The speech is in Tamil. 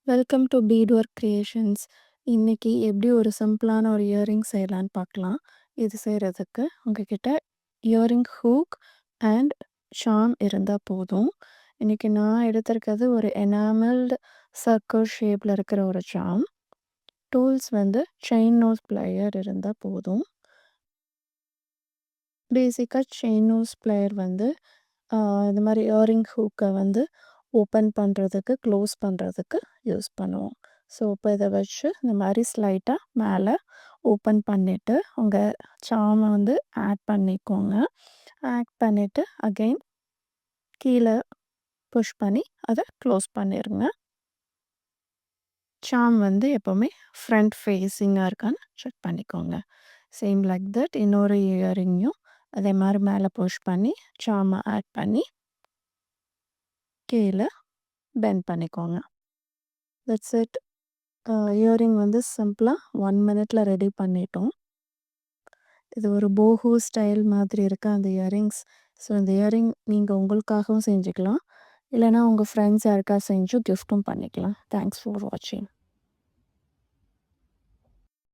Welcome to beat work creations. இன்னைக்கு எப்படி ஒரு சிம்பிளான ஒரு இயரிங் செய்யலான்னு பார்க்கலாம். இது செய்கிறதுக்கு உங்ககிட்ட இயரிங் ஹூக் அண்ட் சார்ம் இருந்தால் போதும். இன்னைக்கு நான் எடுத்திருக்கிறது ஒரு எனாமல்டு சர்க்கிள் ஷேப்பில் இருக்கிற ஒரு சார்ம். டூல்ஸ் வந்து செயின் நோஸ் பிளேயர் இருந்தால் போதும். பேசிக்காக செயின் நோஸ் பிளேயர் வந்து இந்த மாதிரி இயரிங் ஹூக்கை வந்து ஓப்பன் பண்ணுறதுக்கு க்ளோஸ் பண்ணுறதுக்கு யூஸ் பண்ணுவோம். ஸோ இப்போ இதை வச்சு இந்த மாதிரி ஸ்லைட்டாக மேலே ஓப்பன் பண்ணிவிட்டு உங்கள் சாமை வந்து ஆட் பண்ணிக்கோங்க. ஆட் பண்ணிவிட்டு அகெயின் கீழே புஷ் பண்ணி அதை க்ளோஸ் பண்ணிடுங்க. சாம் வந்து எப்போவுமே ஃப்ரண்ட் ஃபேஸிங்காக இருக்கான்னு செக் பண்ணிக்கோங்க. சேம் லைக் தட் இன்னொரு இயரிங்கையும் அதே மாதிரி மேலே புஷ் பண்ணி சாமை ஆட் பண்ணி கீழே பெண்ட் பண்ணிக்கோங்க. That's it. இயரிங் வந்து சிம்பிளாக 1 மினிட்ல ரெடி பண்ணிட்டோம். இது ஒரு போஹோ ஸ்டைல் மாதிரி இருக்குது அந்த இயரிங்ஸ். ஸோ இந்த இயரிங் நீங்கள் உங்களுக்காகவும் செஞ்சுக்கலாம், இல்லைனா உங்கள் ஃப்ரெண்ட்ஸ் யாருக்கா செஞ்சு கிஃப்ட்டும் பண்ணிக்கலாம். தேங்க்ஸ் ஃபார் வாட்சிங்.